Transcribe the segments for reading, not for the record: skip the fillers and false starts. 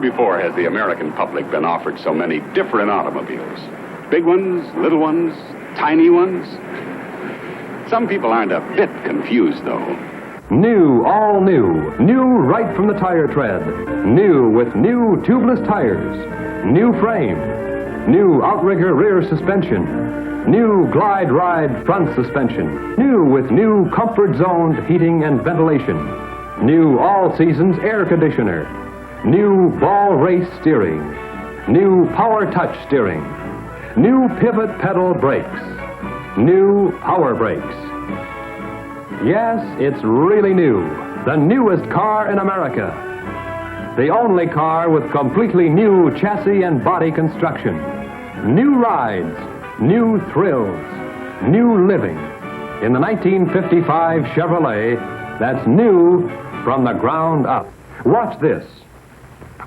before has the American public been offered so many different automobiles. Big ones, little ones, tiny ones. Some people aren't a bit confused, though. New, all new. New right from the tire tread. New with new tubeless tires. New frame. New outrigger rear suspension. New glide ride front suspension. New with new comfort zoned heating and ventilation. New all seasons air conditioner. New ball race steering. New power touch steering. New pivot pedal brakes. New power brakes. Yes, it's really new. The newest car in America. The only car with completely new chassis and body construction. New rides, new thrills, new living. In the 1955 Chevrolet that's new from the ground up. Watch this.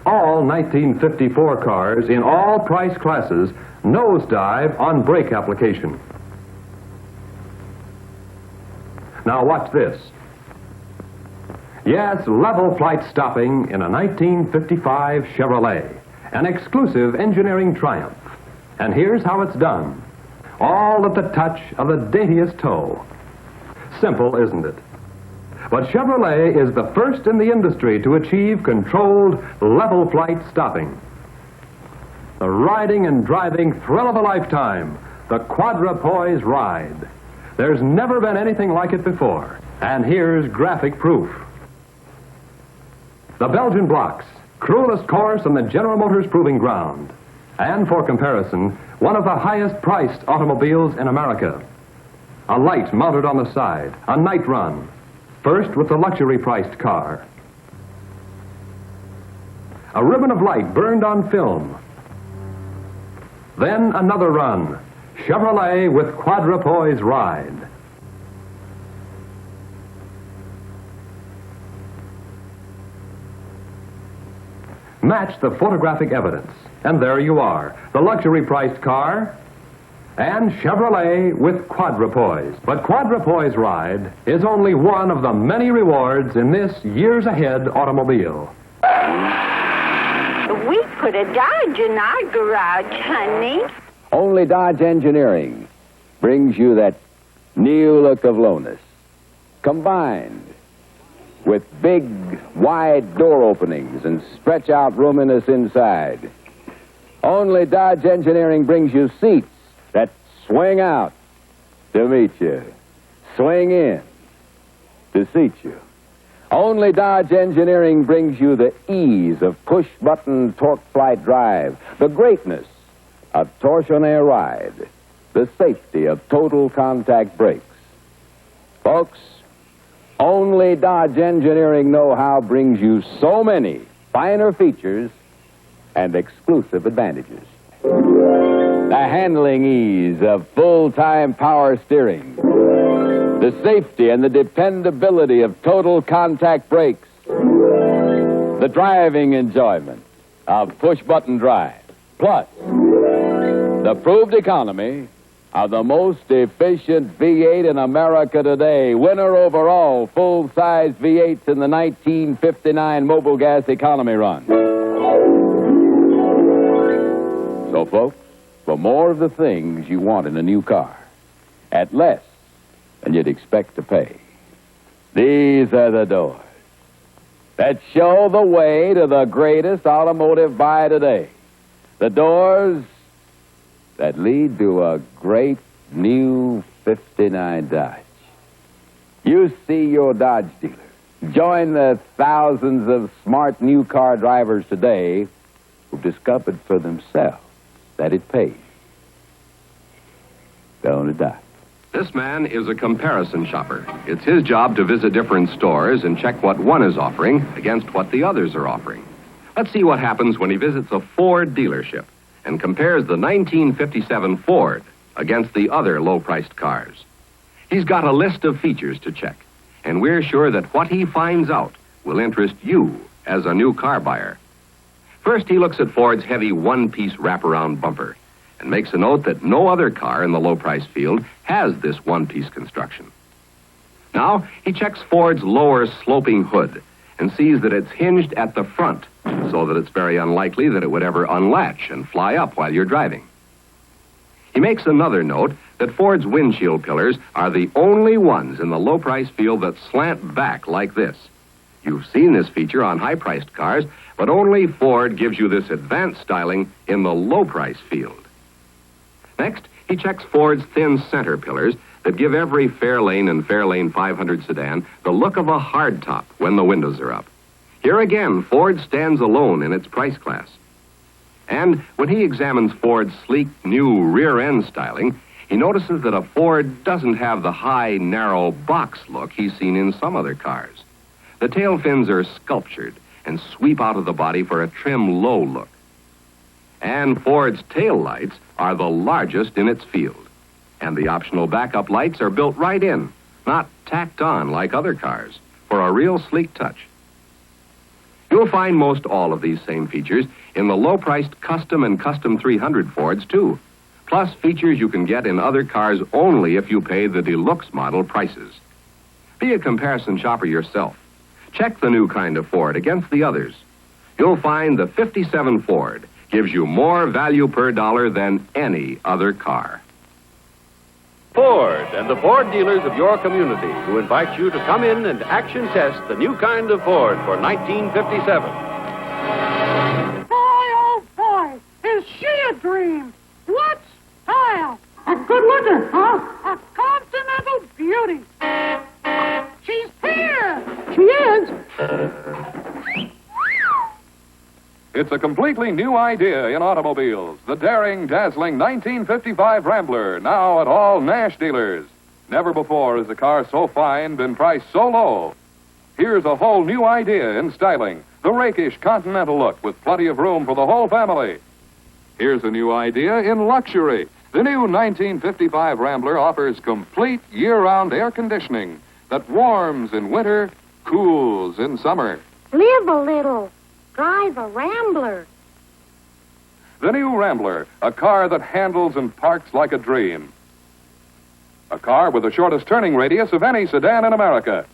All 1954 cars in all price classes nosedive on brake application. Now watch this. Yes, level flight stopping in a 1955 Chevrolet. An exclusive engineering triumph. And here's how it's done. All at the touch of the daintiest toe. Simple, isn't it? But Chevrolet is the first in the industry to achieve controlled level flight stopping. The riding and driving thrill of a lifetime, the Quadra-Poise ride. There's never been anything like it before, and here's graphic proof. The Belgian blocks, cruelest course on the General Motors Proving Ground, and for comparison, one of the highest priced automobiles in America. A light mounted on the side, a night run, first with the luxury priced car. A ribbon of light burned on film. Then another run, Chevrolet with Quadra-Poise ride. Match the photographic evidence, and there you are, the luxury priced car and Chevrolet with Quadra-Poise. But Quadra-Poise ride is only one of the many rewards in this years ahead automobile. We put a Dodge in our garage, honey. Only Dodge Engineering brings you that new look of lowness, combined with big, wide door openings and stretch-out roominess inside. Only Dodge Engineering brings you seats that swing out to meet you, swing in to seat you. Only Dodge Engineering brings you the ease of push-button torque flight drive, the greatness of torsionnaire ride, the safety of total contact brakes. Folks, only Dodge Engineering know-how brings you so many finer features and exclusive advantages. The handling ease of full-time power steering, the safety and the dependability of total contact brakes, the driving enjoyment of push-button drive, plus the proved economy of the most efficient V8 in America today, winner over all full-size V8s in the 1959 Mobil Gas economy run. So, folks, for more of the things you want in a new car, at less than you'd expect to pay, these are the doors that show the way to the greatest automotive buy today. The doors that lead to a great new 59 Dodge. You see your Dodge dealer. Join the thousands of smart new car drivers today who've discovered for themselves that it pays. Don't it, Doc? This man is a comparison shopper. It's his job to visit different stores and check what one is offering against what the others are offering. Let's see what happens when he visits a Ford dealership and compares the 1957 Ford against the other low-priced cars. He's got a list of features to check, and we're sure that what he finds out will interest you as a new car buyer. First, he looks at Ford's heavy one-piece wraparound bumper and makes a note that no other car in the low-price field has this one-piece construction. Now, he checks Ford's lower sloping hood and sees that it's hinged at the front, so that it's very unlikely that it would ever unlatch and fly up while you're driving. He makes another note that Ford's windshield pillars are the only ones in the low-price field that slant back like this. You've seen this feature on high-priced cars, but only Ford gives you this advanced styling in the low-price field. Next, he checks Ford's thin center pillars that give every Fairlane and Fairlane 500 sedan the look of a hardtop when the windows are up. Here again, Ford stands alone in its price class. And when he examines Ford's sleek, new rear-end styling, he notices that a Ford doesn't have the high, narrow box look he's seen in some other cars. The tail fins are sculptured and sweep out of the body for a trim, low look. And Ford's tail lights are the largest in its field. And the optional backup lights are built right in, not tacked on like other cars, for a real sleek touch. You'll find most all of these same features in the low-priced Custom and Custom 300 Fords, too, plus features you can get in other cars only if you pay the deluxe model prices. Be a comparison shopper yourself. Check the new kind of Ford against the others. You'll find the 57 Ford gives you more value per dollar than any other car. Ford and the Ford dealers of your community who invite you to come in and action test the new kind of Ford for 1957. Boy, oh boy, is she a dream? What style? A good looker, huh? A continental beauty. She's here. She is. It's a completely new idea in automobiles. The daring, dazzling 1955 Rambler, now at all Nash dealers. Never before has a car so fine been priced so low. Here's a whole new idea in styling. The rakish Continental look with plenty of room for the whole family. Here's a new idea in luxury. The new 1955 Rambler offers complete year-round air conditioning that warms in winter, cools in summer. Live a little. Drive a Rambler. The new Rambler, a car that handles and parks like a dream. A car with the shortest turning radius of any sedan in America.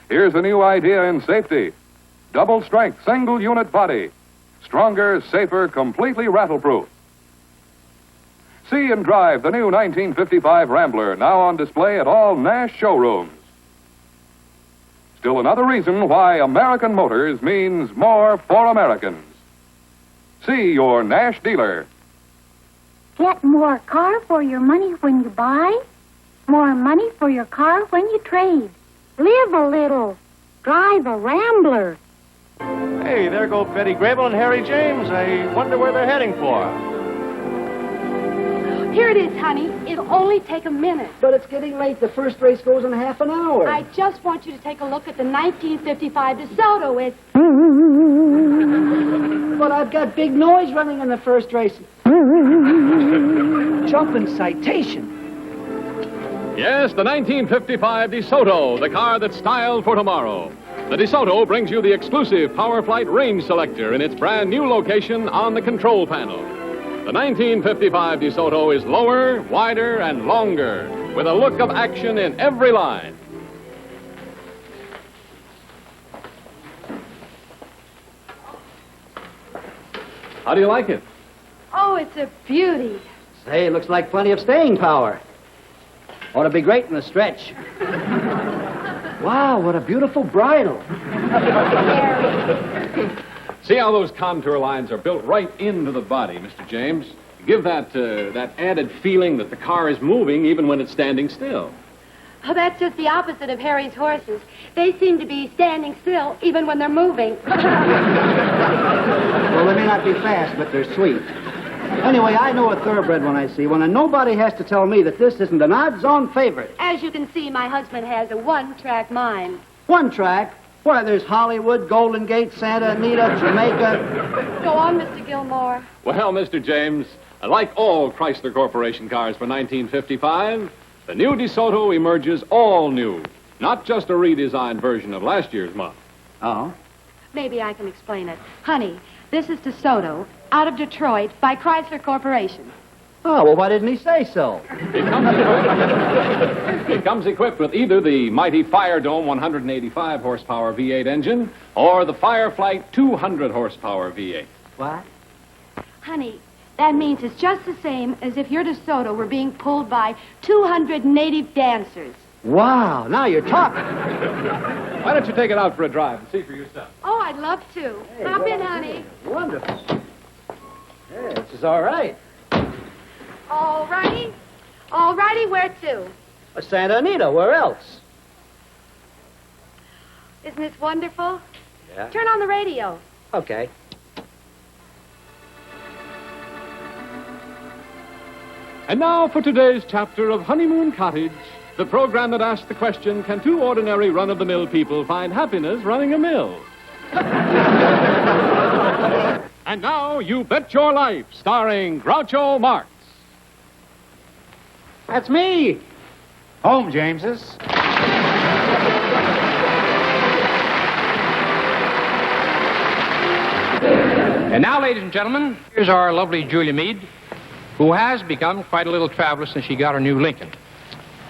Here's a new idea in safety. Double-strength, single-unit body. Stronger, safer, completely rattle-proof. See and drive the new 1955 Rambler, now on display at all Nash showrooms. Still another reason why American Motors means more for Americans. See your Nash dealer. Get more car for your money when you buy. More money for your car when you trade. Live a little. Drive a Rambler. Hey, there go Betty Grable and Harry James. I wonder where they're heading for. Here it is, honey. It'll only take a minute. But it's getting late. The first race goes in half an hour. I just want you to take a look at the 1955 DeSoto. It's... But I've got big noise running in the first race. Jumping citation. Yes, the 1955 DeSoto, the car that's styled for tomorrow. The DeSoto brings you the exclusive Power Flight range selector in its brand new location on the control panel. The 1955 DeSoto is lower, wider, and longer, with a look of action in every line. How do you like it? Oh, it's a beauty. Say, looks like plenty of staying power. Ought to be great in the stretch. Wow, what a beautiful bridle. See how those contour lines are built right into the body, Mr. James? Give that added feeling that the car is moving even when it's standing still. Oh, that's just the opposite of Harry's horses. They seem to be standing still even when they're moving. Well, they may not be fast, but they're sweet. Anyway, I know a thoroughbred when I see one, and nobody has to tell me that this isn't an odds-on favorite. As you can see, my husband has a one-track mind. One track? Why, there's Hollywood, Golden Gate, Santa Anita, Jamaica. Go on, Mr. Gilmore. Well, Mr. James, like all Chrysler Corporation cars for 1955, the new DeSoto emerges all new, not just a redesigned version of last year's model. Oh? Maybe I can explain it. Honey, this is DeSoto, out of Detroit, by Chrysler Corporation. Oh, well, why didn't he say so? It comes equipped with either the mighty Fire Dome 185 horsepower V8 engine or the Fireflight 200 horsepower V8. What? Honey, that means it's just the same as if your DeSoto were being pulled by 200 native dancers. Wow, now you're talking. Why don't you take it out for a drive and see for yourself? Oh, I'd love to. Hop in, honey. Wonderful. Yeah, this is all right. All righty. All righty, where to? Santa Anita, where else? Isn't this wonderful? Yeah. Turn on the radio. Okay. And now for today's chapter of Honeymoon Cottage, the program that asks the question, can two ordinary run-of-the-mill people find happiness running a mill? And now, You Bet Your Life, starring Groucho Marx. That's me. Home, Jameses. And now, ladies and gentlemen, here's our lovely Julia Meade, who has become quite a little traveler since she got her new Lincoln.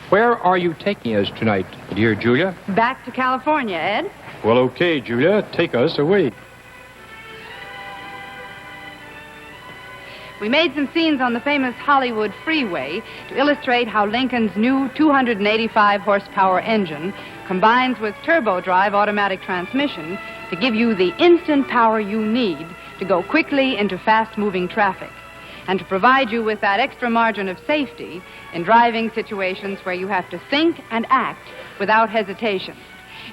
Where are you taking us tonight, dear Julia? Back to California, Ed. Well, okay, Julia, take us away. We made some scenes on the famous Hollywood freeway to illustrate how Lincoln's new 285 horsepower engine combines with turbo drive automatic transmission to give you the instant power you need to go quickly into fast-moving traffic and to provide you with that extra margin of safety in driving situations where you have to think and act without hesitation.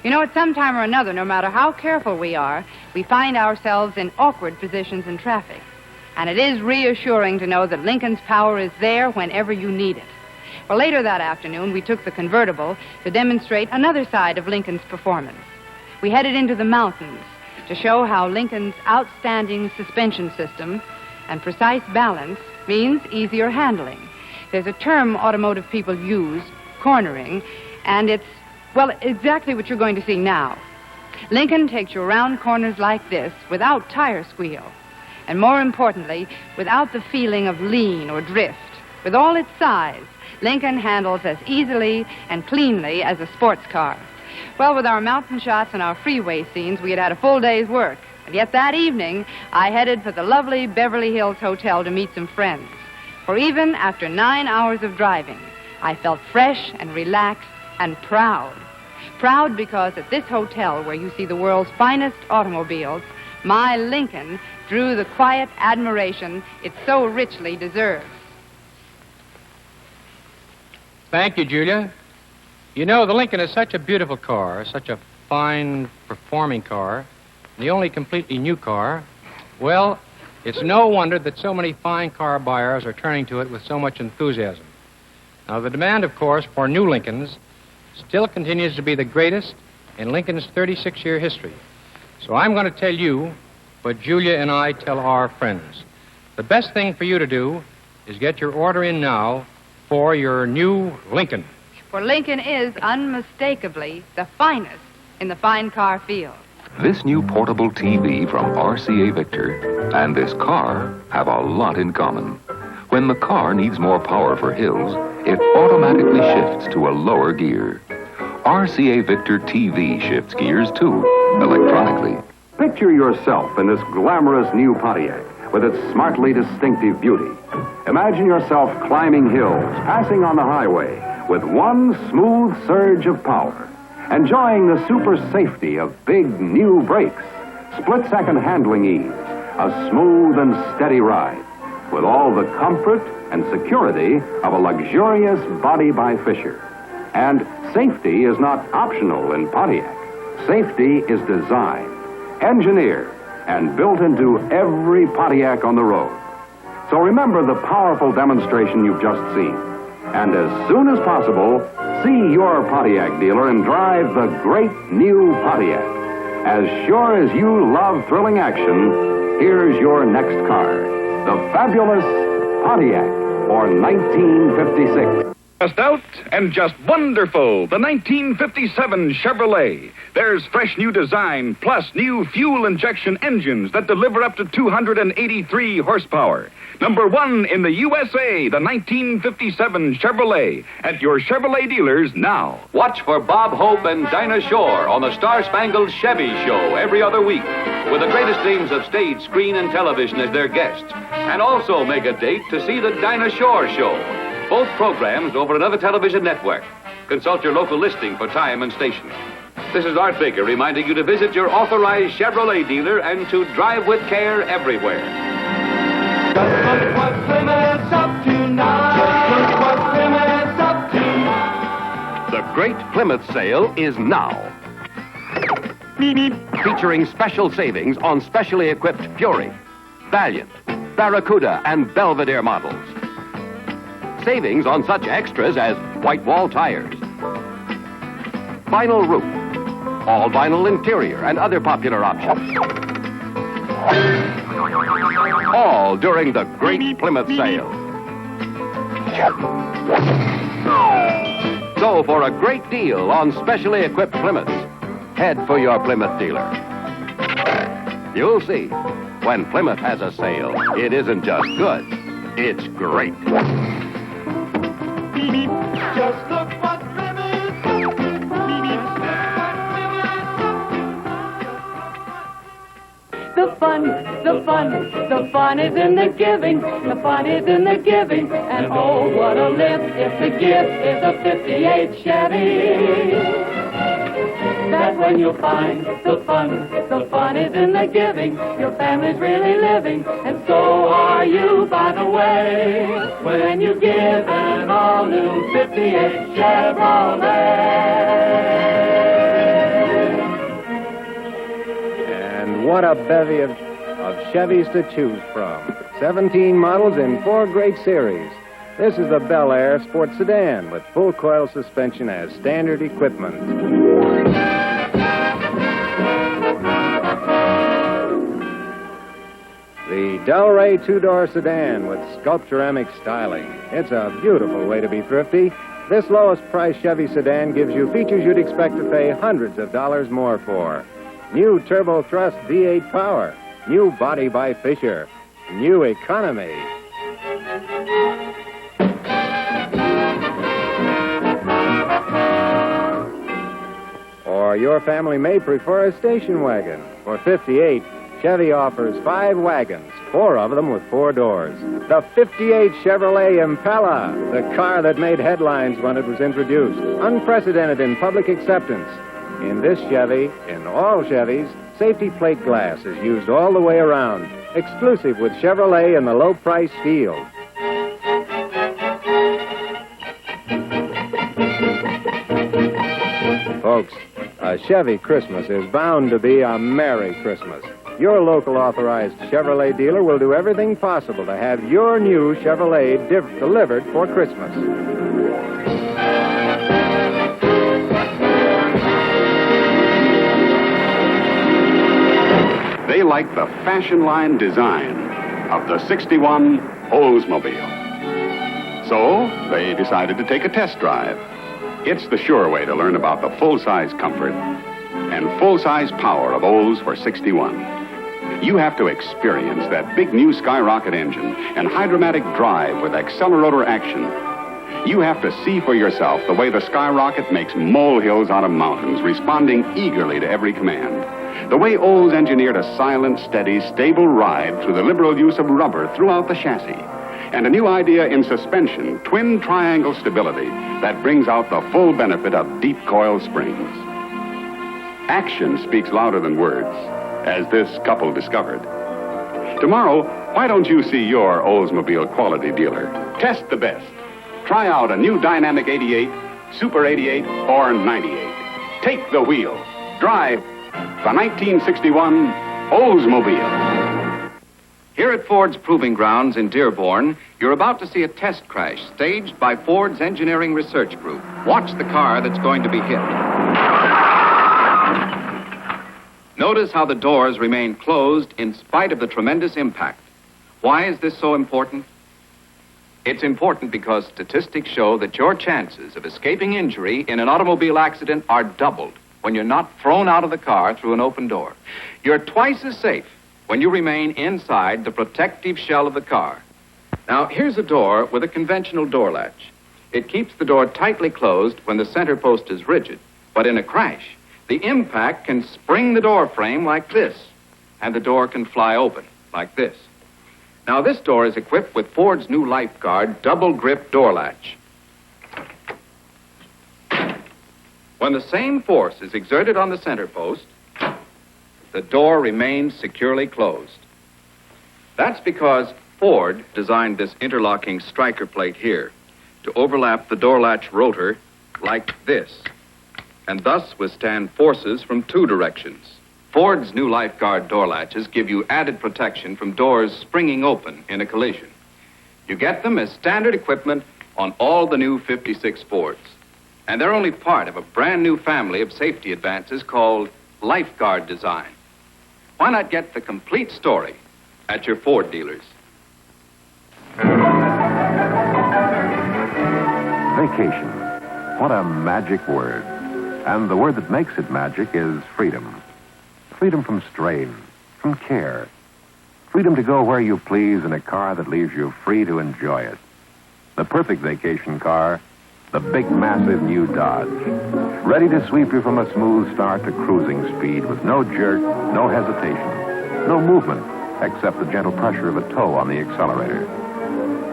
You know, at some time or another, no matter how careful we are, we find ourselves in awkward positions in traffic. And it is reassuring to know that Lincoln's power is there whenever you need it. Well, later that afternoon, we took the convertible to demonstrate another side of Lincoln's performance. We headed into the mountains to show how Lincoln's outstanding suspension system and precise balance means easier handling. There's a term automotive people use, cornering, and it's, well, exactly what you're going to see now. Lincoln takes you around corners like this without tire squeal. And more importantly, without the feeling of lean or drift. With all its size, Lincoln handles as easily and cleanly as a sports car. Well, with our mountain shots and our freeway scenes, we had had a full day's work. And yet that evening, I headed for the lovely Beverly Hills Hotel to meet some friends. For even after 9 hours of driving, I felt fresh and relaxed and proud. Proud because at this hotel where you see the world's finest automobiles, my Lincoln drew the quiet admiration it so richly deserves. Thank you, Julia. You know, the Lincoln is such a beautiful car, such a fine performing car, the only completely new car. Well, it's no wonder that so many fine car buyers are turning to it with so much enthusiasm. Now, the demand, of course, for new Lincolns still continues to be the greatest in Lincoln's 36-year history. So I'm going to tell you what Julia and I tell our friends. The best thing for you to do is get your order in now for your new Lincoln. For Lincoln is unmistakably the finest in the fine car field. This new portable TV from RCA Victor and this car have a lot in common. When the car needs more power for hills, it automatically shifts to a lower gear. RCA Victor TV shifts gears too, electronically. Picture yourself in this glamorous new Pontiac with its smartly distinctive beauty. Imagine yourself climbing hills, passing on the highway with one smooth surge of power, enjoying the super safety of big new brakes, split-second handling ease, a smooth and steady ride, with all the comfort and security of a luxurious body by Fisher. And safety is not optional in Pontiac. Safety is designed, engineered, and built into every Pontiac on the road. So remember the powerful demonstration you've just seen. And as soon as possible, see your Pontiac dealer and drive the great new Pontiac. As sure as you love thrilling action, here's your next car. The fabulous Pontiac for 1956. Just out and just wonderful, the 1957 Chevrolet. There's fresh new design, plus new fuel injection engines that deliver up to 283 horsepower. Number one in the USA, the 1957 Chevrolet. At your Chevrolet dealers now. Watch for Bob Hope and Dinah Shore on the Star-Spangled Chevy Show every other week, with the greatest names of stage, screen, and television as their guests. And also make a date to see the Dinah Shore Show. Both programs over another television network. Consult your local listing for time and station. This is Art Baker reminding you to visit your authorized Chevrolet dealer and to drive with care everywhere. Just look what Plymouth's up to now. Just look what Plymouth's up to. The Great Plymouth Sale is now. Featuring special savings on specially equipped Fury, Valiant, Barracuda, and Belvedere models. Savings on such extras as white wall tires, vinyl roof, all vinyl interior, and other popular options. All during the Great Plymouth Sale. So for a great deal on specially equipped Plymouths, head for your Plymouth dealer. You'll see, when Plymouth has a sale, it isn't just good, it's great. Just look what Plymouth's up to. The fun is in the giving. The fun is in the giving. And oh, what a lift if the gift is a 58 Chevy. That's when you'll find the fun is in the giving. Your family's really living, and so are you, by the way, when you give an all-new 58 Chevrolet. And what a bevy of Chevys to choose from. 17 models in 4 great series. This is the Bel Air Sport Sedan with full coil suspension as standard equipment. The Del Rey 2-door sedan with sculpturamic styling. It's a beautiful way to be thrifty. This lowest price Chevy sedan gives you features you'd expect to pay hundreds of dollars more for. New turbo thrust V8 power. New body by Fisher. New economy. Or your family may prefer a station wagon. For $58, Chevy offers 5 wagons, 4 of them with 4 doors. The 58 Chevrolet Impala, the car that made headlines when it was introduced. Unprecedented in public acceptance. In this Chevy, in all Chevys, safety plate glass is used all the way around. Exclusive with Chevrolet in the low price field. Folks, a Chevy Christmas is bound to be a Merry Christmas. Your local authorized Chevrolet dealer will do everything possible to have your new Chevrolet delivered for Christmas. They like the fashion line design of the 61 Oldsmobile. So they decided to take a test drive. It's the sure way to learn about the full-size comfort and full-size power of Olds for 61. You have to experience that big new Skyrocket engine and hydromatic drive with accelerotor action. You have to see for yourself the way the Skyrocket makes molehills out of mountains, responding eagerly to every command. The way Olds engineered a silent, steady, stable ride through the liberal use of rubber throughout the chassis. And a new idea in suspension, twin triangle stability, that brings out the full benefit of deep coil springs. Action speaks louder than words, as this couple discovered. Tomorrow, why don't you see your Oldsmobile quality dealer? Test the best. Try out a new Dynamic 88, Super 88, or 98. Take the wheel. Drive the 1961 Oldsmobile. Here at Ford's Proving Grounds in Dearborn, you're about to see a test crash staged by Ford's Engineering Research Group. Watch the car that's going to be hit. Notice how the doors remain closed in spite of the tremendous impact. Why is this so important? It's important because statistics show that your chances of escaping injury in an automobile accident are doubled when you're not thrown out of the car through an open door. You're twice as safe when you remain inside the protective shell of the car. Now, here's a door with a conventional door latch. It keeps the door tightly closed when the center post is rigid. But in a crash, the impact can spring the door frame like this, and the door can fly open like this. Now, this door is equipped with Ford's new LifeGuard double grip door latch. When the same force is exerted on the center post, the door remains securely closed. That's because Ford designed this interlocking striker plate here to overlap the door latch rotor like this, and thus withstand forces from two directions. Ford's new LifeGuard door latches give you added protection from doors springing open in a collision. You get them as standard equipment on all the new 56 Fords. And they're only part of a brand new family of safety advances called LifeGuard Design. Why not get the complete story at your Ford dealers? Vacation. What a magic word. And the word that makes it magic is freedom. Freedom from strain, from care. Freedom to go where you please in a car that leaves you free to enjoy it. The perfect vacation car, the big, massive new Dodge. Ready to sweep you from a smooth start to cruising speed with no jerk, no hesitation, no movement except the gentle pressure of a toe on the accelerator.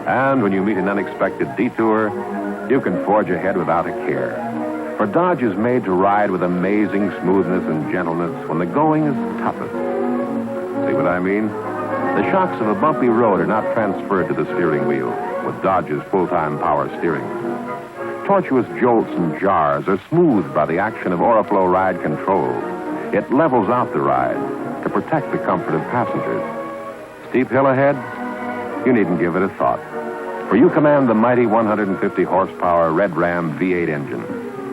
And when you meet an unexpected detour, you can forge ahead without a care. For Dodge is made to ride with amazing smoothness and gentleness when the going is toughest. See what I mean? The shocks of a bumpy road are not transferred to the steering wheel with Dodge's full-time power steering. Tortuous jolts and jars are smoothed by the action of Oriflow Ride Control. It levels out the ride to protect the comfort of passengers. Steep hill ahead? You needn't give it a thought. For you command the mighty 150 horsepower Red Ram V8 engine,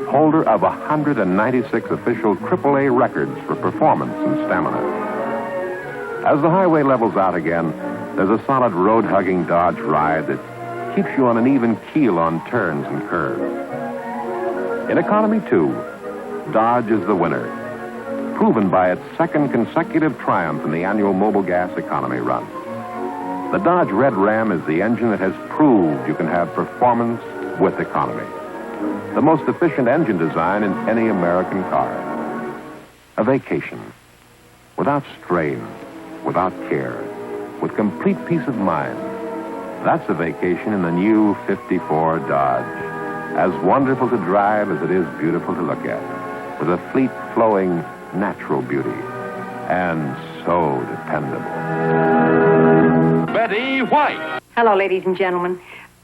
holder of 196 official AAA records for performance and stamina. As the highway levels out again, there's a solid road-hugging Dodge ride that keeps you on an even keel on turns and curves. In economy, too, Dodge is the winner, proven by its second consecutive triumph in the annual Mobil Gas economy run. The Dodge Red Ram is the engine that has proved you can have performance with economy. The most efficient engine design in any American car. A vacation. Without strain, without care, with complete peace of mind. That's a vacation in the new 54 Dodge. As wonderful to drive as it is beautiful to look at. With a fleet flowing natural beauty. And so dependable. Betty White. Hello, ladies and gentlemen.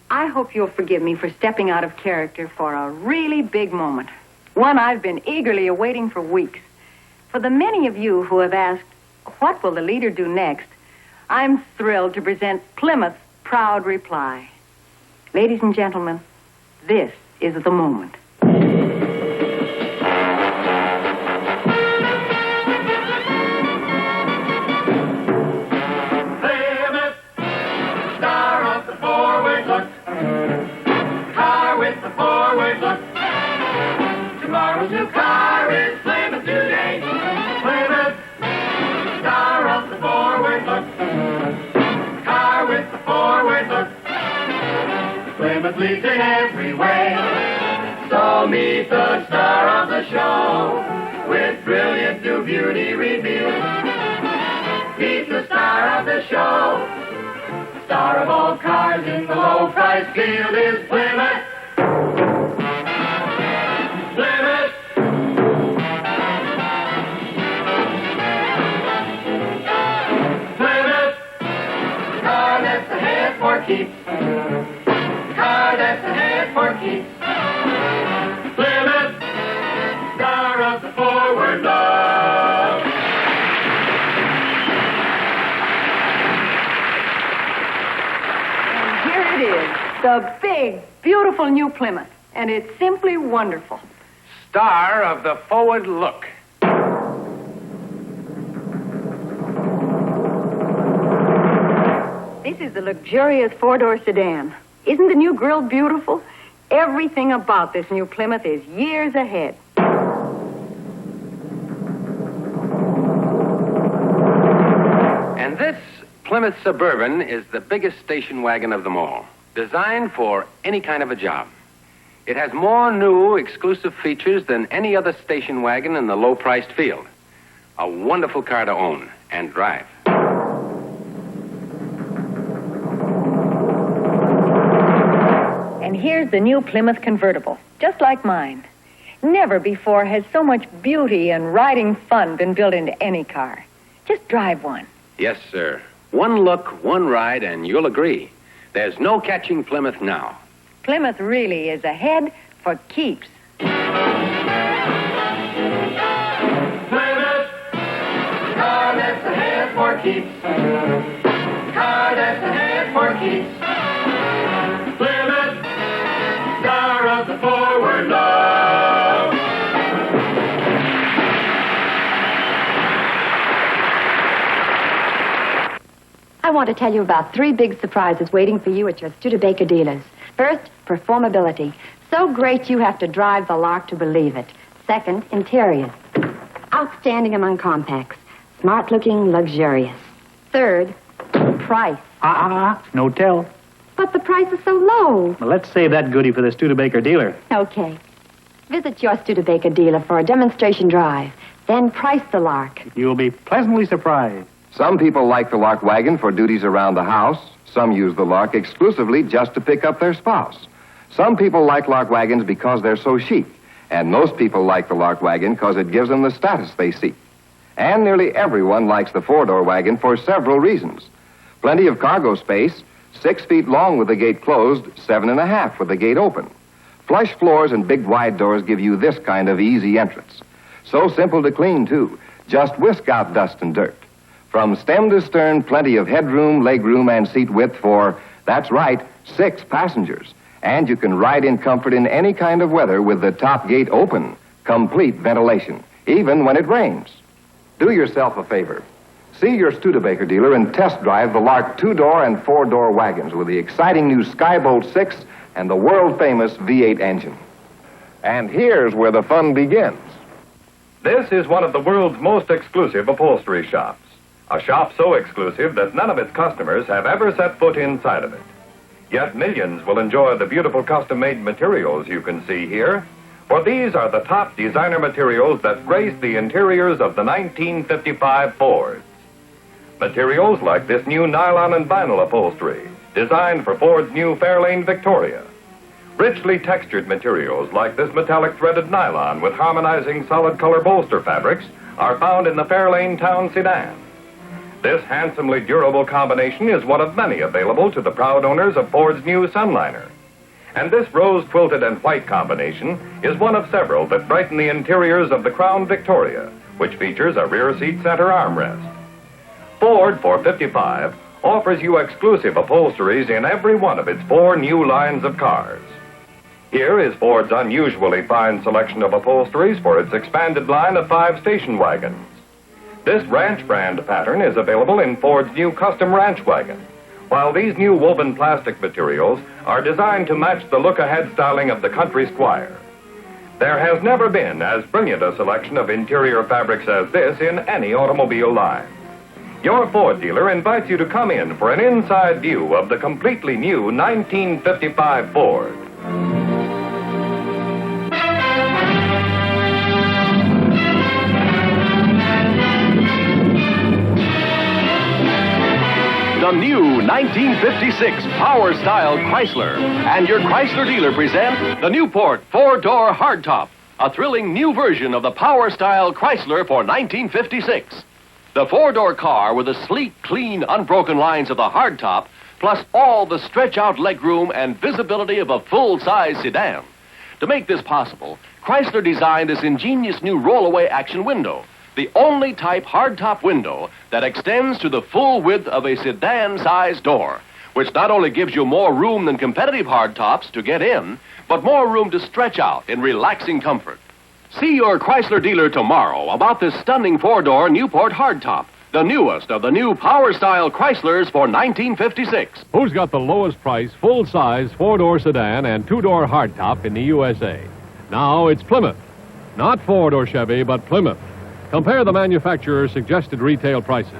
I hope you'll forgive me for stepping out of character for a really big moment. One I've been eagerly awaiting for weeks. For the many of you who have asked, what will the leader do next? I'm thrilled to present Plymouth's proud reply. Ladies and gentlemen, this is the moment. Plymouth, star of the forward look. Car with the forward look. Tomorrow's new car is Plymouth today. Plymouth, star of the forward look. Car with the forward look. Plymouth leads in every way. So meet the star of the show with brilliant new beauty revealed. Meet the star of the show. Star of all cars in the low price field is Plymouth. Plymouth. Plymouth. Car that's ahead for keeps. Car that's ahead for keeps. Plymouth. Star of the forward look. Here it is, the big, beautiful new Plymouth. And it's simply wonderful. Star of the forward look. This is the luxurious four-door sedan. Isn't the new grill beautiful? Everything about this new Plymouth is years ahead. And this Plymouth Suburban is the biggest station wagon of them all, designed for any kind of a job. It has more new, exclusive features than any other station wagon in the low-priced field. A wonderful car to own and drive. And here's the new Plymouth convertible, just like mine. Never before has so much beauty and riding fun been built into any car. Just drive one. Yes, sir. One look, one ride, and you'll agree. There's no catching Plymouth now. Plymouth really is ahead for keeps. Plymouth, car that's ahead for keeps. Car that's ahead for keeps. Plymouth, star of the forward look. I want to tell you about 3 big surprises waiting for you at your Studebaker dealers. First, performability. So great you have to drive the Lark to believe it. Second, interiors. Outstanding among compacts. Smart-looking, luxurious. Third, price. No tell. But the price is so low. Well, let's save that goodie for the Studebaker dealer. Okay. Visit your Studebaker dealer for a demonstration drive. Then price the Lark. You'll be pleasantly surprised. Some people like the Lark wagon for duties around the house. Some use the Lark exclusively just to pick up their spouse. Some people like Lark wagons because they're so chic. And most people like the Lark wagon because it gives them the status they seek. And nearly everyone likes the 4-door wagon for several reasons. Plenty of cargo space, 6 feet long with the gate closed, 7.5 with the gate open. Flush floors and big wide doors give you this kind of easy entrance. So simple to clean, too. Just whisk out dust and dirt. From stem to stern, plenty of headroom, legroom, and seat width for, that's right, 6 passengers. And you can ride in comfort in any kind of weather with the top gate open. Complete ventilation, even when it rains. Do yourself a favor. See your Studebaker dealer and test drive the Lark 2-door and 4-door wagons with the exciting new Skybolt 6 and the world-famous V8 engine. And here's where the fun begins. This is one of the world's most exclusive upholstery shops. A shop so exclusive that none of its customers have ever set foot inside of it. Yet millions will enjoy the beautiful custom-made materials you can see here, for these are the top designer materials that grace the interiors of the 1955 Fords. Materials like this new nylon and vinyl upholstery, designed for Ford's new Fairlane Victoria. Richly textured materials like this metallic threaded nylon with harmonizing solid color bolster fabrics are found in the Fairlane Town Sedan. This handsomely durable combination is one of many available to the proud owners of Ford's new Sunliner. And this rose-quilted and white combination is one of several that brighten the interiors of the Crown Victoria, which features a rear seat center armrest. Ford 455 offers you exclusive upholsteries in every one of its 4 new lines of cars. Here is Ford's unusually fine selection of upholsteries for its expanded line of 5 station wagons. This ranch brand pattern is available in Ford's new custom ranch wagon, while these new woven plastic materials are designed to match the look-ahead styling of the country squire. There has never been as brilliant a selection of interior fabrics as this in any automobile line. Your Ford dealer invites you to come in for an inside view of the completely new 1955 Ford. The new 1956 Power Style Chrysler. And your Chrysler dealer present the Newport 4-door hardtop, a thrilling new version of the Power Style Chrysler for 1956. The 4-door car with the sleek, clean, unbroken lines of the hardtop, plus all the stretch-out legroom and visibility of a full-size sedan. To make this possible, Chrysler designed this ingenious new roll-away action window, the only type hardtop window that extends to the full width of a sedan-sized door, which not only gives you more room than competitive hardtops to get in, but more room to stretch out in relaxing comfort. See your Chrysler dealer tomorrow about this stunning 4-door Newport hardtop the newest of the new Power Style Chryslers for 1956. Who's got the lowest price, full-size, four-door sedan and two-door hardtop in the USA? Now it's Plymouth. Not Ford or Chevy, but Plymouth. Compare the manufacturer's suggested retail prices.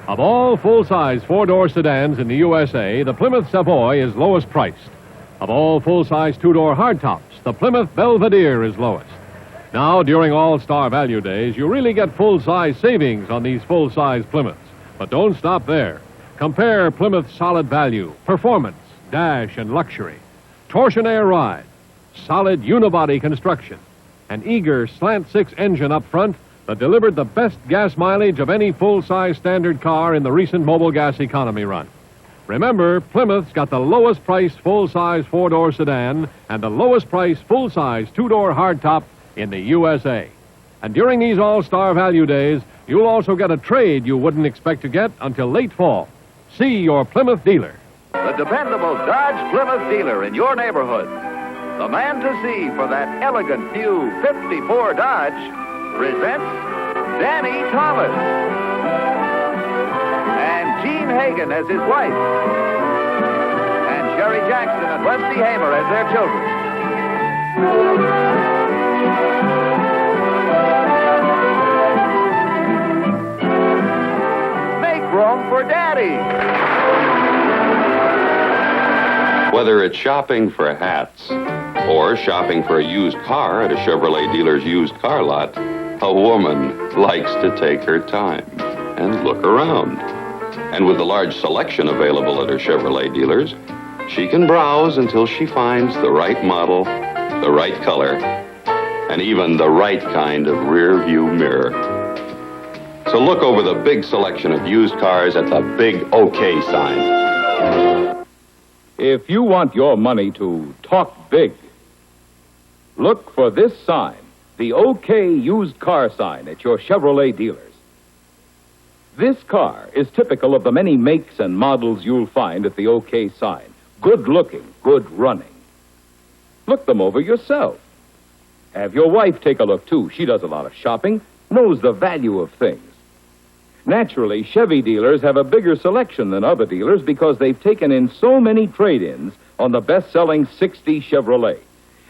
Of all full-size four-door sedans in the USA, the Plymouth Savoy is lowest priced. Of all full-size two-door hardtops, the Plymouth Belvedere is lowest. Now, during All-Star Value Days, you really get full-size savings on these full-size Plymouths. But don't stop there. Compare Plymouth's solid value, performance, dash, and luxury. Torsionaire ride, solid unibody construction, an eager slant-six engine up front that delivered the best gas mileage of any full-size standard car in the recent Mobil Gas economy run. Remember, Plymouth's got the lowest price full-size four-door sedan and the lowest price full-size two-door hardtop in the USA. And during these All-Star Value Days, you'll also get a trade you wouldn't expect to get until late fall. See your Plymouth dealer. The dependable Dodge Plymouth dealer in your neighborhood. The man to see for that elegant new 54 Dodge presents Danny Thomas. And Gene Hagen as his wife. And Sherry Jackson and Rusty Hamer as their children. Make room for Daddy. Whether it's shopping for hats or shopping for a used car at a Chevrolet dealer's used car lot, a woman likes to take her time and look around. And with the large selection available at her Chevrolet dealers, she can browse until she finds the right model, the right color, and even the right kind of rear view mirror. So look over the big selection of used cars at the big OK sign. If you want your money to talk big, look for this sign, the OK used car sign at your Chevrolet dealers. This car is typical of the many makes and models you'll find at the OK sign. Good looking, good running. Look them over yourself. Have your wife take a look, too. She does a lot of shopping, knows the value of things. Naturally, Chevy dealers have a bigger selection than other dealers because they've taken in so many trade-ins on the best-selling 60 Chevrolet.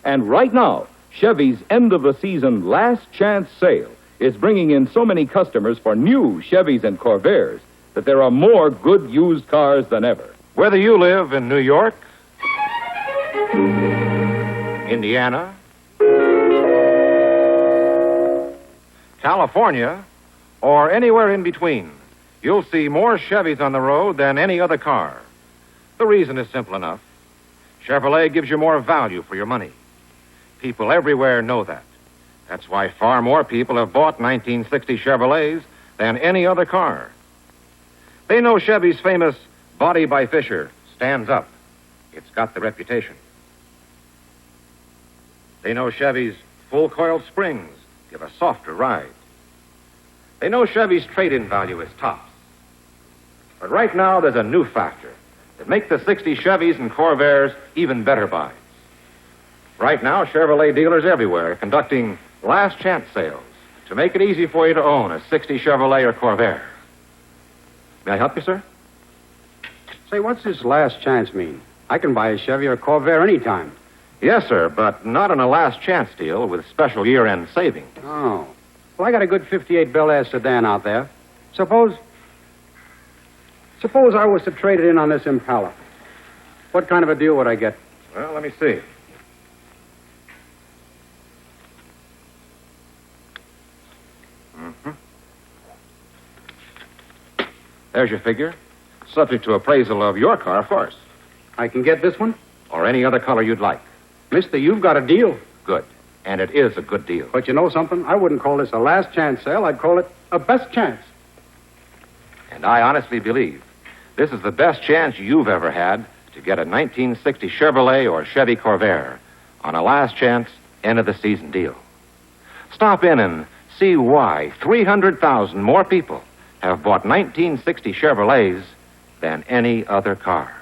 And right now, Chevy's end-of-the-season last chance sale is bringing in so many customers for new Chevys and Corvairs that there are more good used cars than ever. Whether you live in New York, Indiana, California, or anywhere in between, you'll see more Chevys on the road than any other car. The reason is simple enough. Chevrolet gives you more value for your money. People everywhere know that. That's why far more people have bought 1960 Chevrolets than any other car. They know Chevy's famous body by Fisher stands up. It's got the reputation. They know Chevy's full coiled springs give a softer ride. They know Chevy's trade-in value is tops. But right now, there's a new factor that makes the 60 Chevys and Corvairs even better buys. Right now, Chevrolet dealers everywhere are conducting last chance sales to make it easy for you to own a 60 Chevrolet or Corvair. May I help you, sir? Say, what's this last chance mean? I can buy a Chevy or a Corvair anytime. Yes, sir, but not on a last chance deal with special year-end savings. Oh. Well, I got a good 58 Bel Air sedan out there. Suppose I was to trade it in on this Impala. What kind of a deal would I get? Well, let me see. There's your figure. Subject to appraisal of your car, of course. I can get this one? Or any other color you'd like. Mister, you've got a deal. Good. And it is a good deal. But you know something? I wouldn't call this a last chance sale. I'd call it a best chance. And I honestly believe this is the best chance you've ever had to get a 1960 Chevrolet or Chevy Corvair on a last chance end-of-the-season deal. Stop in and see why 300,000 more people have bought 1960 Chevrolets than any other car.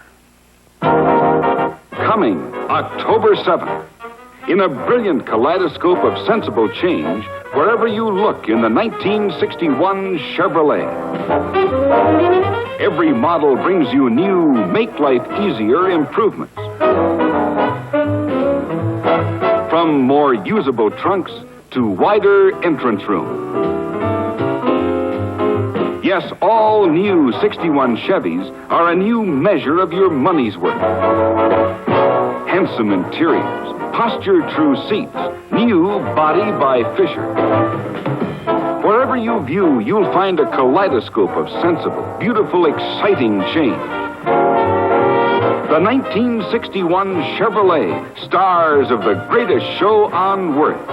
Coming October 7th. in a brilliant kaleidoscope of sensible change wherever you look in the 1961 Chevrolet. Every model brings you new, make life easier improvements. From more usable trunks to wider entrance room. Yes, all new 61 Chevys are a new measure of your money's worth. Handsome interiors, posture-true seats, new body by Fisher. Wherever you view, you'll find a kaleidoscope of sensible, beautiful, exciting change. The 1961 Chevrolet, stars of the greatest show on Earth.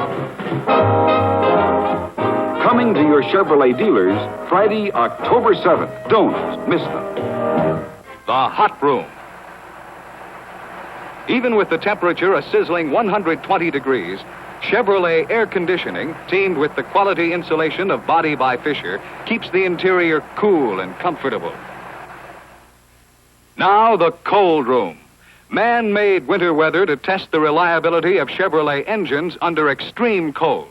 Coming to your Chevrolet dealers Friday, October 7th. Don't miss them. The hot room. Even with the temperature a sizzling 120 degrees, Chevrolet air conditioning, teamed with the quality insulation of Body by Fisher, keeps the interior cool and comfortable. Now the cold room. Man-made winter weather to test the reliability of Chevrolet engines under extreme cold.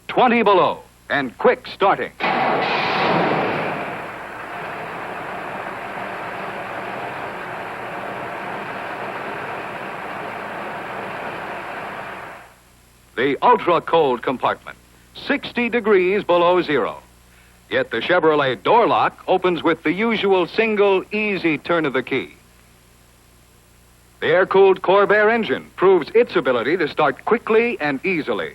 20 below and quick starting. The ultra-cold compartment, 60 degrees below zero. Yet the Chevrolet door lock opens with the usual single, easy turn of the key. The air-cooled Corvair engine proves its ability to start quickly and easily.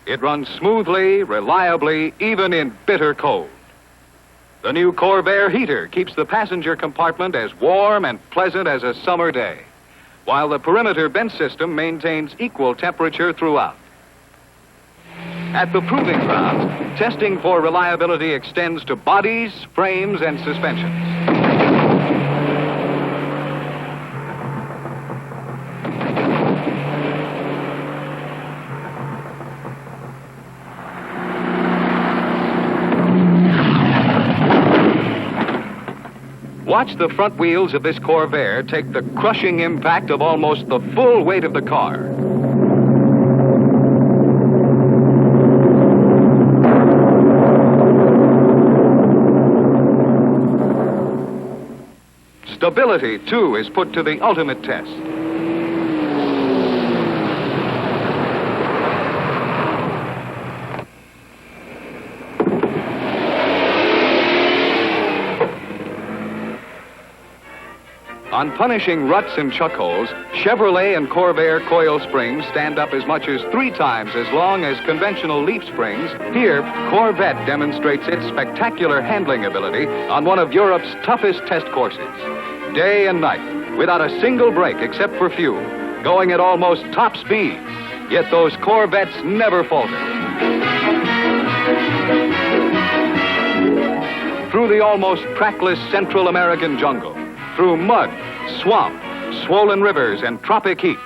It runs smoothly, reliably, even in bitter cold. The new Corvair heater keeps the passenger compartment as warm and pleasant as a summer day, while the perimeter vent system maintains equal temperature throughout. At the proving grounds, testing for reliability extends to bodies, frames, and suspensions. Watch the front wheels of this Corvair take the crushing impact of almost the full weight of the car. Stability, too, is put to the ultimate test. On punishing ruts and chuck holes, Chevrolet and Corvair coil springs stand up as much as 3 times as long as conventional leaf springs. Here, Corvette demonstrates its spectacular handling ability on one of Europe's toughest test courses. Day and night, without a single break except for fuel, going at almost top speed. Yet those Corvettes never falter. Through the almost trackless Central American jungle, through mud, swamp, swollen rivers, and tropic heat,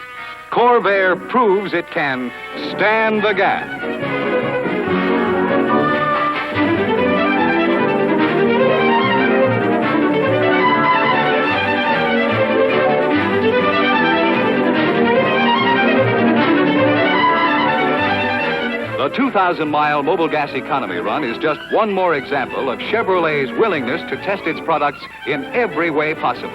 Corvair proves it can stand the gas. The 2,000-mile Mobil Gas Economy run is just one more example of Chevrolet's willingness to test its products in every way possible.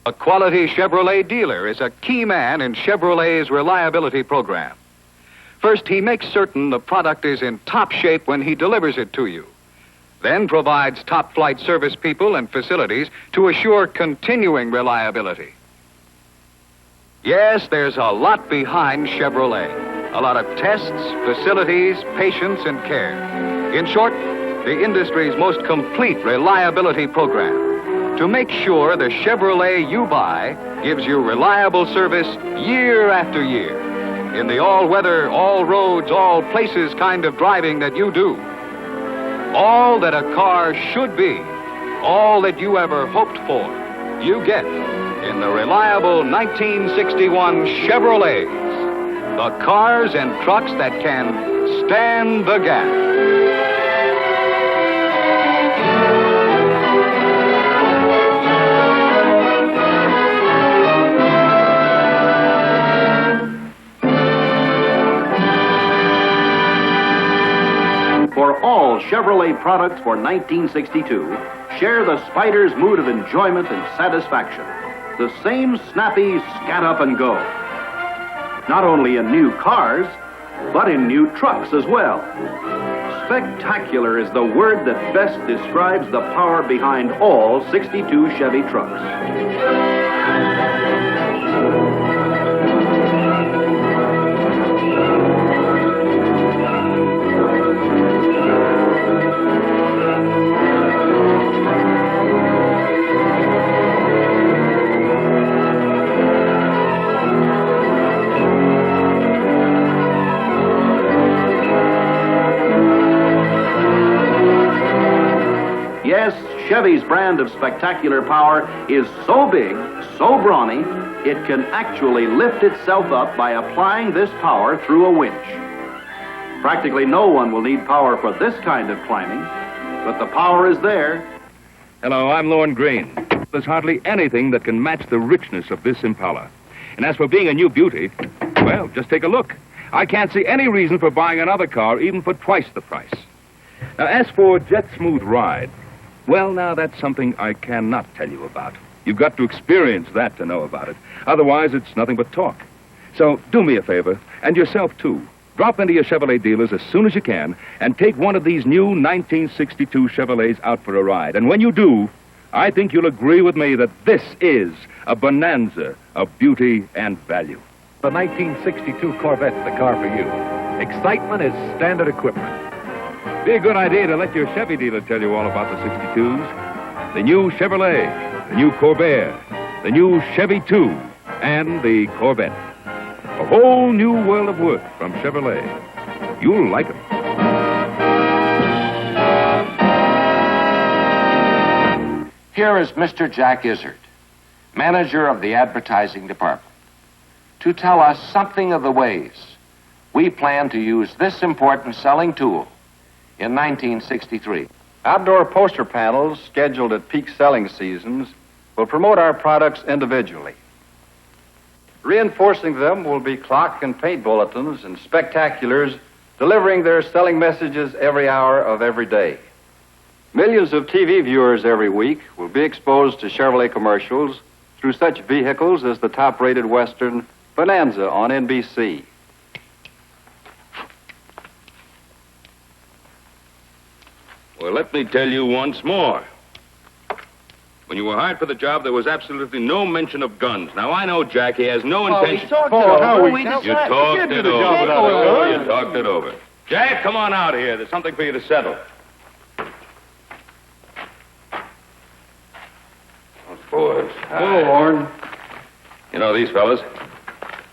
A quality Chevrolet dealer is a key man in Chevrolet's reliability program. First, he makes certain the product is in top shape when he delivers it to you. Then provides top-flight service people and facilities to assure continuing reliability. Yes, there's a lot behind Chevrolet. A lot of tests, facilities, patience, and care. In short, the industry's most complete reliability program to make sure the Chevrolet you buy gives you reliable service year after year. In the all-weather, all-roads, all-places kind of driving that you do. All that a car should be, all that you ever hoped for, you get in the reliable 1961 Chevrolets. The cars and trucks that can stand the gap. For all Chevrolet products for 1962, share the Spider's mood of enjoyment and satisfaction. The same snappy scat up and go. Not only in new cars, but in new trucks as well. Spectacular is the word that best describes the power behind all 62 Chevy trucks. Yes, Chevy's brand of spectacular power is so big, so brawny, it can actually lift itself up by applying this power through a winch. Practically no one will need power for this kind of climbing, but the power is there. Hello, I'm Lorne Green. There's hardly anything that can match the richness of this Impala. And as for being a new beauty, well, just take a look. I can't see any reason for buying another car even for twice the price. Now, as for Jet Smooth Ride, well, now, that's something I cannot tell you about. You've got to experience that to know about it. Otherwise, it's nothing but talk. So do me a favor, and yourself, too. Drop into your Chevrolet dealers as soon as you can and take one of these new 1962 Chevrolets out for a ride. And when you do, I think you'll agree with me that this is a bonanza of beauty and value. The 1962 Corvette's the car for you. Excitement is standard equipment. Be a good idea to let your Chevy dealer tell you all about the 62s. The new Chevrolet, the new Corvair, the new Chevy 2, and the Corvette. A whole new world of work from Chevrolet. You'll like them. Here is Mr. Jack Izzard, manager of the advertising department, to tell us something of the ways we plan to use this important selling tool in 1963. Outdoor poster panels scheduled at peak selling seasons will promote our products individually. Reinforcing them will be clock and paint bulletins and spectaculars delivering their selling messages every hour of every day. Millions of TV viewers every week will be exposed to Chevrolet commercials through such vehicles as the top-rated Western Bonanza on NBC. Well, let me tell you once more. When you were hired for the job, there was absolutely no mention of guns. Now, I know Jackie has no intention... We talked it over. You talked it over. You talked it over. Jack, come on out here. There's something for you to settle. Boys. Hello, Lorne. You know these fellas?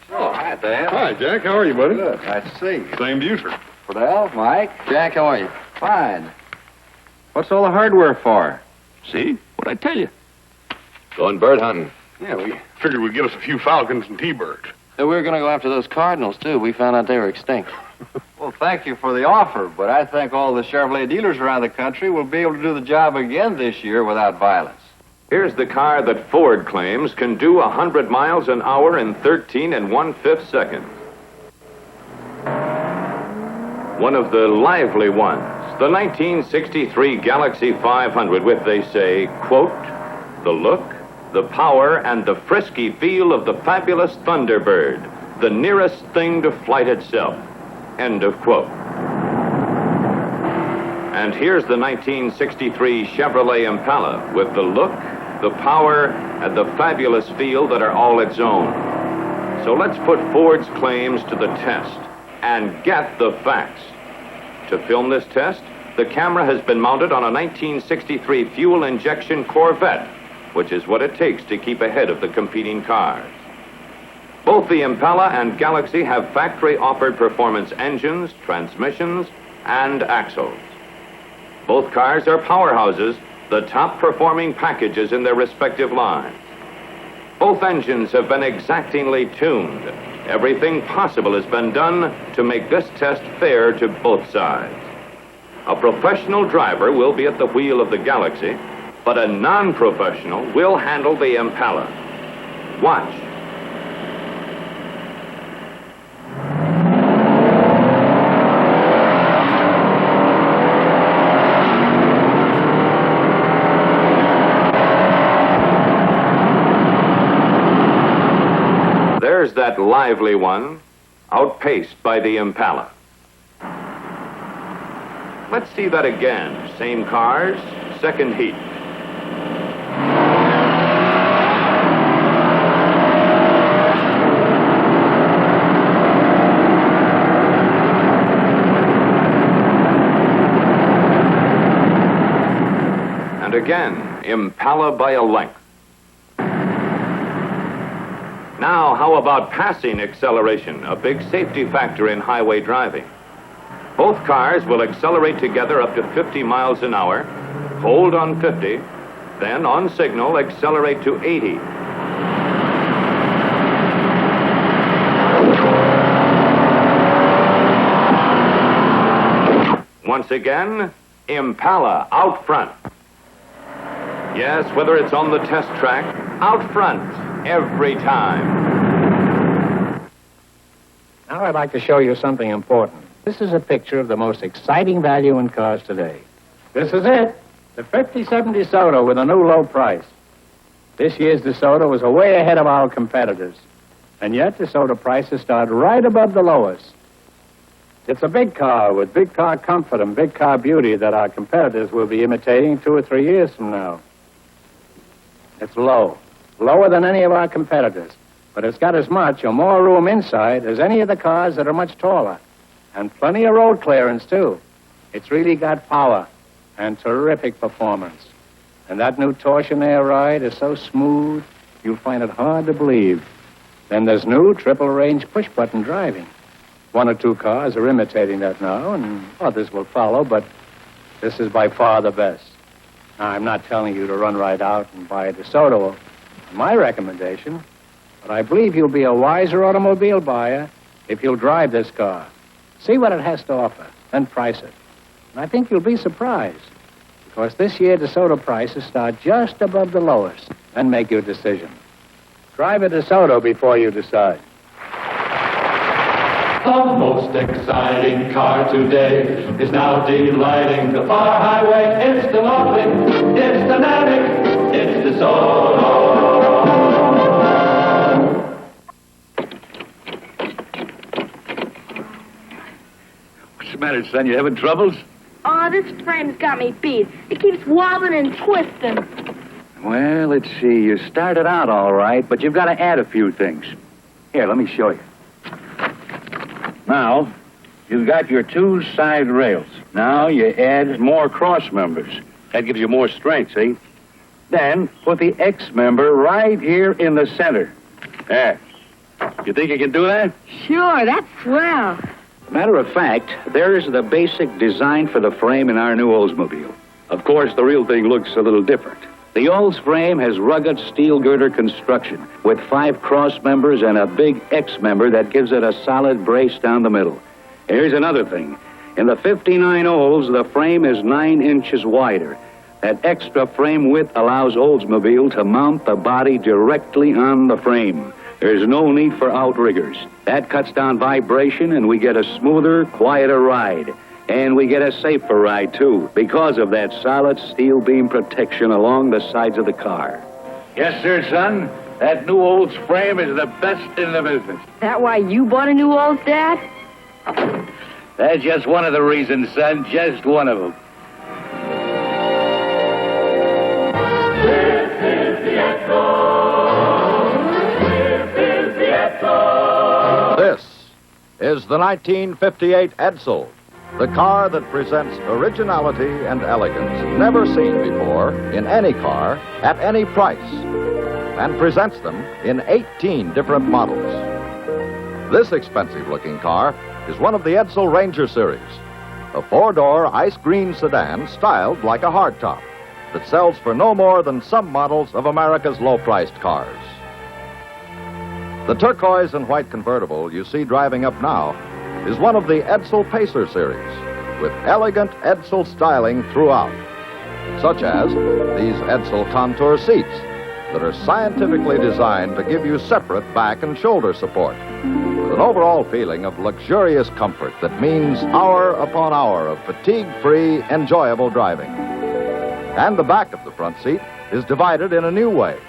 Oh, hi, Dan. Hi, Jack. How are you, buddy? Good. Nice to see you. Same to you, sir. Fidel, Mike. Jack, how are you? Fine. What's all the hardware for? See? What'd I tell you? Going bird hunting. Yeah, we figured we'd get us a few falcons and T-birds. We were going to go after those cardinals, too. We found out they were extinct. Well, thank you for the offer, but I think all the Chevrolet dealers around the country will be able to do the job again this year without violence. Here's the car that Ford claims can do 100 miles an hour in 13 1/5 seconds. One of the lively ones, the 1963 Galaxy 500 with, they say, quote, the look, the power, and the frisky feel of the fabulous Thunderbird, the nearest thing to flight itself, end of quote. And here's the 1963 Chevrolet Impala with the look, the power, and the fabulous feel that are all its own. So let's put Ford's claims to the test and get the facts. To film this test, the camera has been mounted on a 1963 fuel injection Corvette, which is what it takes to keep ahead of the competing cars. Both the Impala and Galaxy have factory-offered performance engines, transmissions, and axles. Both cars are powerhouses, the top-performing packages in their respective lines. Both engines have been exactingly tuned. Everything possible has been done to make this test fair to both sides. A professional driver will be at the wheel of the Galaxy, but a non-professional will handle the Impala. Watch. There's that lively one, outpaced by the Impala. Let's see that again. Same cars, second heat. And again, Impala by a length. Now, how about passing acceleration, a big safety factor in highway driving? Both cars will accelerate together up to 50 miles an hour, hold on 50, then on signal accelerate to 80. Once again, Impala out front. Yes, whether it's on the test track, out front every time. Now I'd like to show you something important. This is a picture of the most exciting value in cars today. This is it, the 5070 DeSoto with a new low price. This year's DeSoto was way ahead of our competitors, and yet DeSoto prices start right above the lowest. It's a big car with big car comfort and big car beauty that our competitors will be imitating 2 or 3 years from now. It's low, lower than any of our competitors, but it's got as much or more room inside as any of the cars that are much taller. And plenty of road clearance, too. It's really got power and terrific performance. And that new torsion air ride is so smooth, you'll find it hard to believe. Then there's new triple-range push-button driving. 1 or 2 cars are imitating that now, and others will follow, but this is by far the best. Now, I'm not telling you to run right out and buy a DeSoto, my recommendation, but I believe you'll be a wiser automobile buyer if you'll drive this car. See what it has to offer, then price it. And I think you'll be surprised, because this year DeSoto prices start just above the lowest. Then make your decision. Drive a DeSoto before you decide. The most exciting car today is now delighting the far highway. It's the lovely, it's the Navig, it's DeSoto. What's the matter, son? You having troubles? Oh, this frame's got me beat. It keeps wobbling and twisting. Well, let's see. You started out all right, but you've got to add a few things. Here, let me show you. Now, you've got your 2 side rails. Now you add more cross members. That gives you more strength, see? Then put the X member right here in the center. There. You think you can do that? Sure, that's swell. Matter of fact, there's the basic design for the frame in our new Oldsmobile. Of course, the real thing looks a little different. The Olds frame has rugged steel girder construction with 5 cross members and a big X member that gives it a solid brace down the middle. Here's another thing. In the 59 Olds, the frame is 9 inches wider. That extra frame width allows Oldsmobile to mount the body directly on the frame. There's no need for outriggers. That cuts down vibration, and we get a smoother, quieter ride. And we get a safer ride, too, because of that solid steel beam protection along the sides of the car. Yes, sir, son. That new Olds frame is the best in the business. That why you bought a new Olds, Dad? That's just one of the reasons, son. Just one of them. This is the 1958 Edsel, the car that presents originality and elegance never seen before in any car at any price, and presents them in 18 different models. This expensive-looking car is one of the Edsel Ranger series, a 4-door ice green sedan styled like a hardtop that sells for no more than some models of America's low-priced cars. The turquoise and white convertible you see driving up now is one of the Edsel Pacer series, with elegant Edsel styling throughout, such as these Edsel Contour seats that are scientifically designed to give you separate back and shoulder support, with an overall feeling of luxurious comfort that means hour upon hour of fatigue-free, enjoyable driving. And the back of the front seat is divided in a new way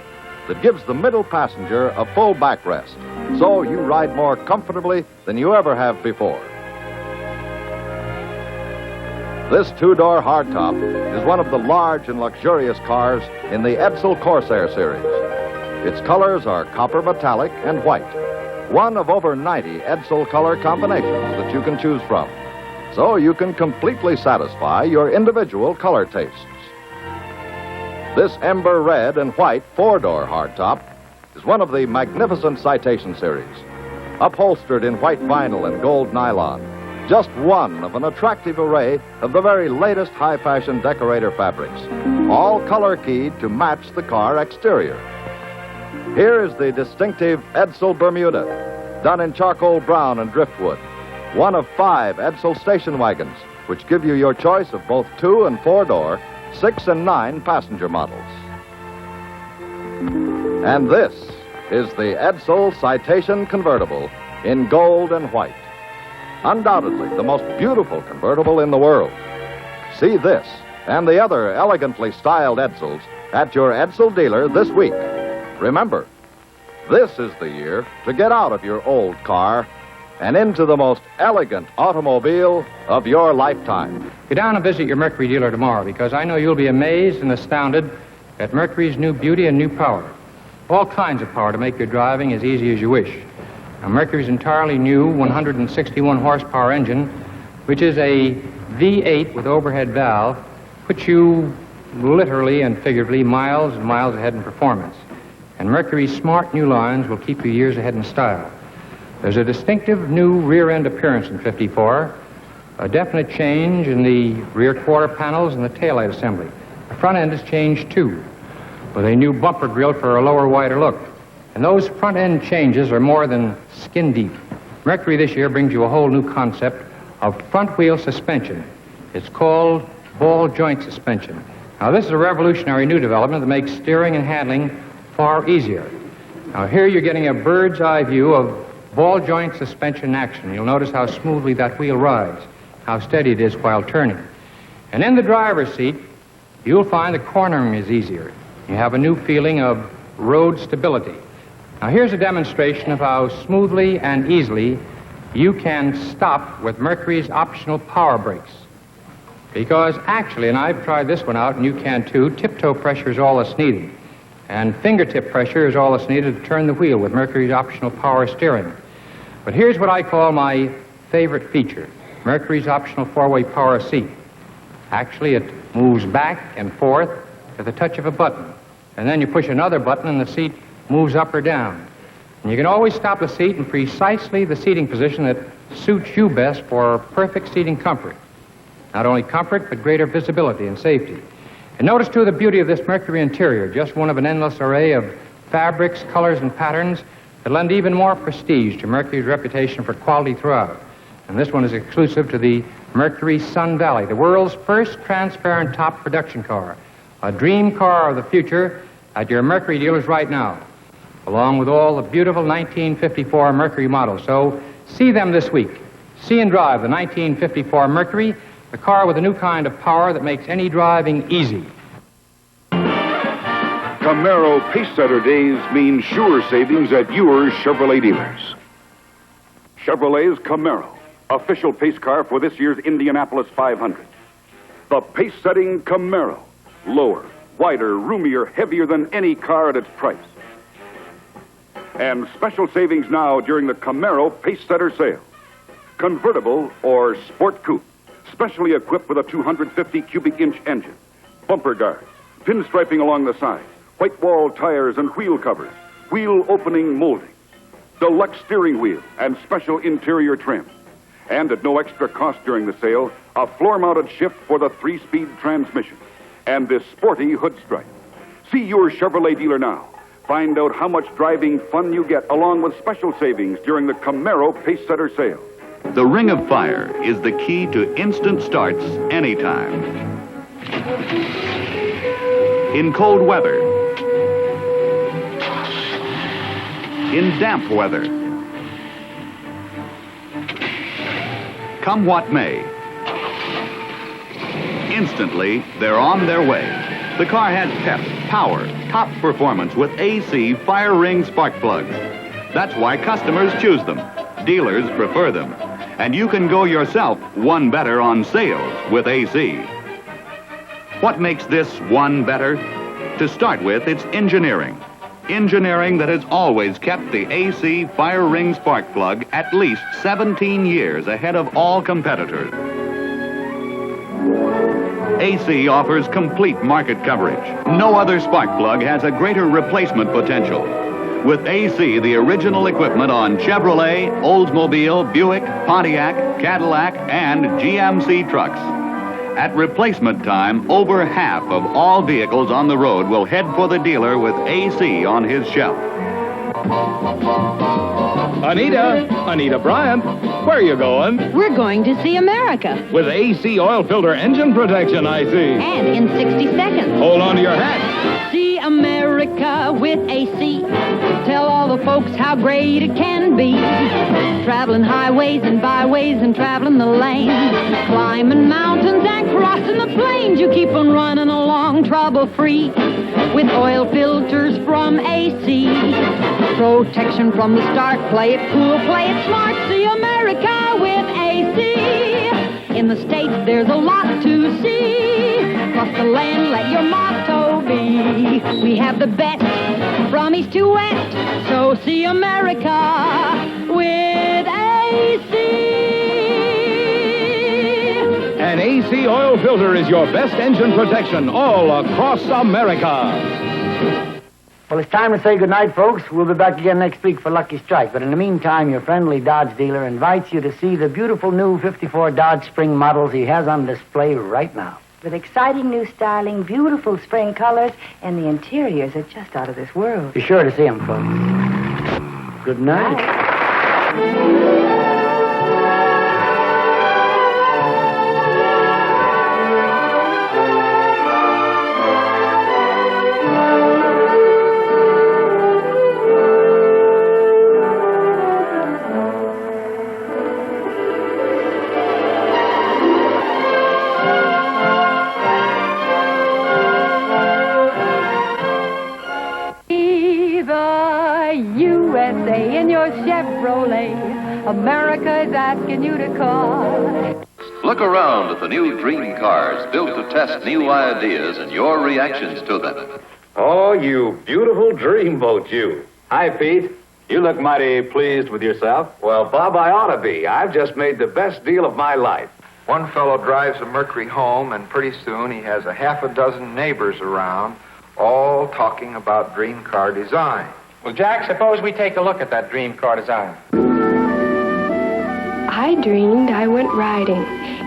that gives the middle passenger a full backrest, so you ride more comfortably than you ever have before. This two-door hardtop is one of the large and luxurious cars in the Edsel Corsair series. Its colors are copper metallic and white, one of over 90 Edsel color combinations that you can choose from, so you can completely satisfy your individual color tastes. This ember red and white four-door hardtop is one of the magnificent Citation series, upholstered in white vinyl and gold nylon, just one of an attractive array of the very latest high-fashion decorator fabrics, all color-keyed to match the car exterior. Here is the distinctive Edsel Bermuda, done in charcoal brown and driftwood, one of 5 Edsel station wagons, which give you your choice of both 2- and 4-door, 6- and 9-passenger models. And this is the Edsel Citation convertible in gold and white. Undoubtedly the most beautiful convertible in the world. See this and the other elegantly styled Edsels at your Edsel dealer this week. Remember, this is the year to get out of your old car and into the most elegant automobile of your lifetime. Go down and visit your Mercury dealer tomorrow, because I know you'll be amazed and astounded at Mercury's new beauty and new power. All kinds of power to make your driving as easy as you wish. Now, Mercury's entirely new 161 horsepower engine, which is a V8 with overhead valve, puts you literally and figuratively miles and miles ahead in performance. And Mercury's smart new lines will keep you years ahead in style. There's a distinctive new rear-end appearance in 54, a definite change in the rear quarter panels and the taillight assembly. The front end has changed too, with a new bumper grille for a lower, wider look. And those front-end changes are more than skin deep. Mercury this year brings you a whole new concept of front-wheel suspension. It's called ball joint suspension. Now, this is a revolutionary new development that makes steering and handling far easier. Now, here you're getting a bird's eye view of ball joint suspension in action. You'll notice how smoothly that wheel rides, how steady it is while turning. And in the driver's seat, you'll find the cornering is easier. You have a new feeling of road stability. Now, here's a demonstration of how smoothly and easily you can stop with Mercury's optional power brakes. Because actually, and I've tried this one out, and you can too, tiptoe pressure is all that's needed. And fingertip pressure is all that's needed to turn the wheel with Mercury's optional power steering. But here's what I call my favorite feature, Mercury's optional 4-way power seat. Actually, it moves back and forth at the touch of a button. And then you push another button and the seat moves up or down. And you can always stop the seat in precisely the seating position that suits you best for perfect seating comfort. Not only comfort, but greater visibility and safety. And notice, too, the beauty of this Mercury interior, just one of an endless array of fabrics, colors, and patterns that lend even more prestige to Mercury's reputation for quality throughout. And this one is exclusive to the Mercury Sun Valley, the world's first transparent top production car, a dream car of the future at your Mercury dealers right now, along with all the beautiful 1954 Mercury models. So see them this week. See and drive the 1954 Mercury, the car with a new kind of power that makes any driving easy. Camaro Pacesetter Days mean sure savings at your Chevrolet dealers. Chevrolet's Camaro, official pace car for this year's Indianapolis 500. The pace-setting Camaro, lower, wider, roomier, heavier than any car at its price. And special savings now during the Camaro Pacesetter sale. Convertible or sport coupe, specially equipped with a 250 cubic inch engine, bumper guards, pinstriping along the side, white wall tires and wheel covers, wheel opening molding, deluxe steering wheel and special interior trim. And at no extra cost during the sale, a floor-mounted shift for the 3-speed transmission and this sporty hood stripe. See your Chevrolet dealer now. Find out how much driving fun you get along with special savings during the Camaro Pacesetter sale. The Ring of Fire is the key to instant starts anytime. In cold weather, in damp weather, come what may, instantly they're on their way. The car has pep, power, top performance with AC fire ring spark plugs. That's why customers choose them. Dealers prefer them. And you can go yourself one better on sales with AC. What makes this one better? To start with, it's engineering. Engineering that has always kept the AC fire ring spark plug at least 17 years ahead of all competitors. AC offers complete market coverage. No other spark plug has a greater replacement potential. With AC, the original equipment on Chevrolet, Oldsmobile, Buick, Pontiac, Cadillac, and GMC trucks. At replacement time, over half of all vehicles on the road will head for the dealer with AC on his shelf. Anita Bryant, where are you going? We're going to see America. With AC oil filter engine protection, I see. And in 60 seconds. Hold on to your hat. See America with AC. Tell all the folks how great it can be. Traveling highways and byways and traveling the lanes. Climbing mountains and crossing the plains. You keep on running along trouble-free. With oil filters from AC. Protection from the start. Play it cool, play it smart. See America with AC. In the States, there's a lot to see. Across the land, let your motto be. We have the best from east to west. So see America with AC. An AC oil filter is your best engine protection all across America. Well, it's time to say goodnight, folks. We'll be back again next week for Lucky Strike. But in the meantime, your friendly Dodge dealer invites you to see the beautiful new 54 Dodge Spring models he has on display right now. With exciting new styling, beautiful spring colors, and the interiors are just out of this world. Be sure to see them, folks. Good night. USA in your Chevrolet. America is asking you to call. Look around at the new dream cars built to test new ideas and your reactions to them. Oh, you beautiful dreamboat, you. Hi, Pete. You look mighty pleased with yourself. Well, Bob, I ought to be. I've just made the best deal of my life. One fellow drives a Mercury home, and pretty soon he has a half a dozen neighbors around, all talking about dream car design. Well, Jack, suppose we take a look at that dream car design. I dreamed I went riding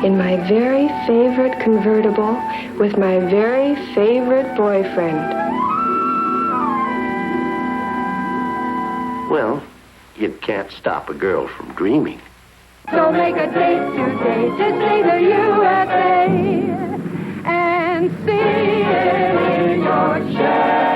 in my very favorite convertible with my very favorite boyfriend. Well, you can't stop a girl from dreaming. So make a date today to see the USA and see it in your Chevrolet.